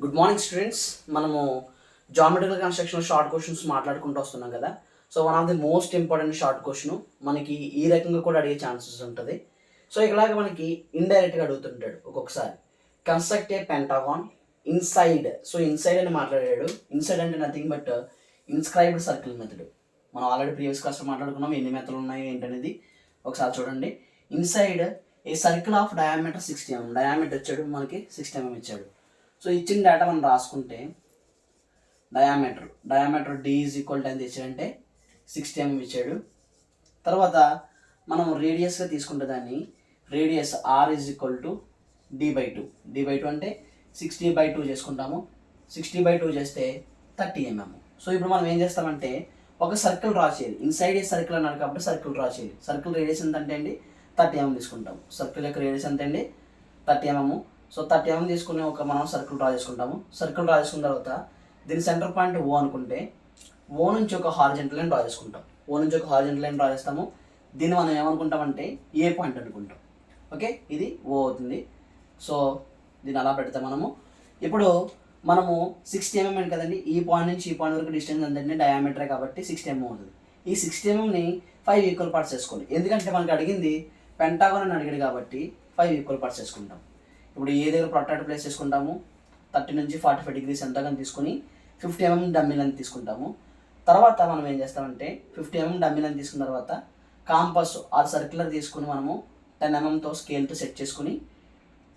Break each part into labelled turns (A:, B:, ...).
A: Good morning students. మనము geometrical construction short questions మాట్లాడుకుంటూ వస్తున్నాం కదా. So one of the most important short question మనకి ఈ రకంగా కూడా అడిగే ఛాన్సెస్ ఉంటుంది. సో ఇలాగ మనకి ఇండైరెక్ట్గా అడుగుతుంటాడు ఒక్కొక్కసారి. Construct a పెంటాగాన్ inside. So inside అని మాట్లాడాడు. ఇన్సైడ్ అంటే nothing but inscribed circle method. మనం ఆల్రెడీ ప్రీవియస్ క్లాస్లో మాట్లాడుకున్నాం ఎన్ని మెథడ్లు ఉన్నాయి ఏంటనేది. ఒకసారి చూడండి. Inside a circle of diameter 60 mm. Diameter ఇచ్చాడు, మనకి 60 mm ఇచ్చాడు. సో ఇచ్చిన డేటా మనం రాసుకుంటే diameter D is equal to ఎంత ఇచ్చాడంటే 60 mm ఇచ్చాడు. తర్వాత మనం రేడియస్గా తీసుకుంటే దాన్ని radius R is equal to D by two అంటే 60/2 చేసుకుంటాము. 60/2 చేస్తే 30 mm. సో ఇప్పుడు మనం ఏం చేస్తామంటే ఒక సర్కిల్ డ్రా చేయాలి. ఇన్సైడ్ ఏ సర్కిల్ అన్నాడు కాబట్టి సర్కిల్ డ్రా చేయాలి. సర్కిల్ రేడియస్ ఎంత అంటే అండి 30 mm తీసుకుంటాం. సర్కిల్ యొక్క రేడియస్ ఎంత అండి 30 mm. సో 30 mm తీసుకుని మనం సర్కిల్ డ్రా చేసుకుంటాము. సర్కిల్ డ్రా చేసుకున్న తర్వాత దీని సెంటర్ పాయింట్ ఓ అనుకుంటే ఓ నుంచి ఒక హారిజెంటల్ లైన్ డ్రా చేసుకుంటాం. డ్రా చేస్తాము. దీన్ని మనం ఏమనుకుంటామంటే ఏ పాయింట్ అనుకుంటాం. ఓకే, ఇది ఓ అవుతుంది. సో దీన్ని అలా పెడతాం మనము. ఇప్పుడు మనము 60 mm కదండి, ఈ పాయింట్ నుంచి ఈ పాయింట్ వరకు డిస్టెన్స్ ఎంతంటే డయామీటరే కాబట్టి 60 mm అవుతుంది. ఈ 60 mmని 5 ఈక్వల్ పార్ట్స్ చేసుకోండి. ఎందుకంటే మనకి అడిగింది పెంటాగోన్ అని అడిగాడు కాబట్టి 5 ఈక్వల్ పార్ట్స్ చేసుకుంటాం. ఇప్పుడు ఏ దగ్గర ప్రొట్రాక్టర్ ప్లేస్ చేసుకుంటాము. 30 నుంచి 45 degrees ఎంతగానో తీసుకుని 50 mm డమ్మీ లెంత్ తీసుకుంటాము. తర్వాత మనం ఏం చేస్తామంటే 50 mm డమ్మీ లెంత్ తీసుకున్న తర్వాత కాంపస్ ఆర్ సర్క్యులర్ తీసుకుని మనము 10 mmతో స్కేల్తో సెట్ చేసుకుని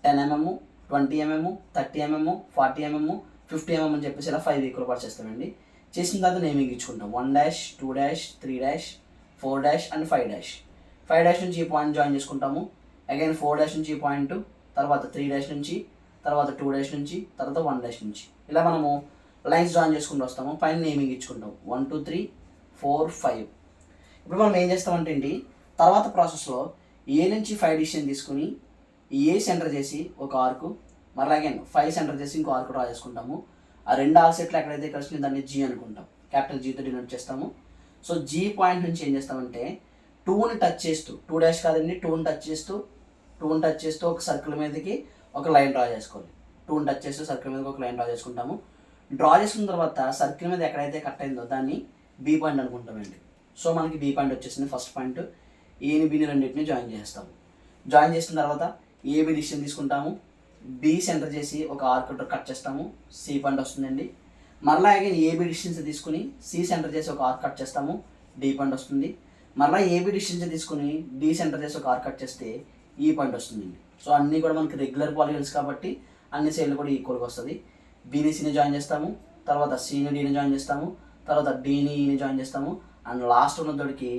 A: 10 mm, 20 mm, 30 mm, 40 mm, 50 mm అని చెప్పేసి ఇలా 5 ఈక్వల్ పార్ట్స్ చేస్తామండి. చేసిన తర్వాత నేమింగ్ ఇచ్చుకుంటాం. 1 2 3 4 అండ్ 5 5 నుంచి ఈ పాయింట్ జాయిన్ చేసుకుంటాము. అగైన్ 4 నుంచి ఈ పాయింట్, తర్వాత 3 నుంచి, తర్వాత 2 నుంచి, తర్వాత 1 నుంచి ఇలా మనము లైన్స్ జాయిన్ చేసుకుంటూ వస్తాము. పైన నేమింగ్ ఇచ్చుకుంటాం 1 2 3 4 5. ఇప్పుడు మనం ఏం చేస్తామంటే అండి తర్వాత ప్రాసెస్లో ఏ నుంచి 5 డిసిషన్ తీసుకుని ఏ సెంటర్ చేసి ఒక ఆర్కు, మరలా అగైన్ 5 సెంటర్ చేసి ఇంకో ఆర్కు డ్రా చేసుకుంటాము. ఆ రెండు ఆర్ సెట్లు ఎక్కడైతే కలిసి దాన్ని జీ అనుకుంటాం. క్యాపిటల్ జీతో డినోట్ చేస్తాము. సో జీ పాయింట్ నుంచి ఏం చేస్తామంటే 2ని టచ్ చేస్తూ 2 కాదండి 2ని టచ్ చేస్తూ ఒక సర్కిల్ మీదకి ఒక లైన్ డ్రా చేసుకోవాలి. 2ని టచ్ చేస్తూ సర్కిల్ మీదకి ఒక లైన్ డ్రా చేసుకుంటాము. డ్రా చేసుకున్న తర్వాత సర్కిల్ మీద ఎక్కడైతే కట్ అయిందో దాన్ని బీ పాయింట్ అనుకుంటామండి. సో మనకి బీ పాయింట్ వచ్చేసింది. ఫస్ట్ పాయింట్ ఏని బీని రెండింటిని జాయిన్ చేస్తాము. జాయిన్ చేసిన తర్వాత ఏబి డిసిషన్ తీసుకుంటాము. బి సెంటర్ చేసి ఒక ఆర్క్ కట్ చేస్తాము. సి పాయింట్ వస్తుందండి. మరలా అగైన్ ఏబి డిస్టెన్స్ తీసుకుని సి సెంటర్ చేసి ఒక ఆర్క్ కట్ చేస్తాము. డి పాయింట్ వస్తుంది. మరలా ఏబి డిస్టెన్స్ తీసుకుని డి సెంటర్ చేసి ఒక ఆర్క్ కట్ చేస్తే ఈ పాయింట్ వస్తుందండి. సో అన్నీ కూడా మనకి రెగ్యులర్ పాలిగన్స్ కాబట్టి అన్ని సైడ్లు కూడా ఈక్వల్గా వస్తుంది. బీని సిని జాయిన్ చేస్తాము, తర్వాత సిని డీని జాయిన్ చేస్తాము, తర్వాత డీని ఈని జాయిన్ చేస్తాము, అండ్ లాస్ట్ ఉన్నదోడికి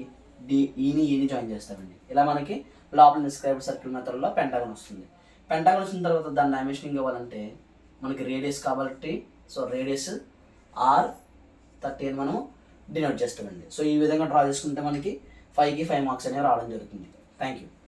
A: ఈని జాయిన్ చేస్తామండి. ఇలా మనకి లోపల డిస్క్రైబ్డ్ సర్కిల్ మెథడ్లో పెంటాగన్ వస్తుంది. పెంటాగన్ వచ్చిన తర్వాత దాన్ని డైమెన్షనింగ్ ఇవ్వాలంటే మనకి రేడియస్ కాబట్టి సో రేడియస్ R30 అని మనం డినోట్ చేస్తామండి. సో ఈ విధంగా డ్రా చేసుకుంటే మనకి 5కి 5 మార్క్స్ అనేవి రావడం జరుగుతుంది. Thank you.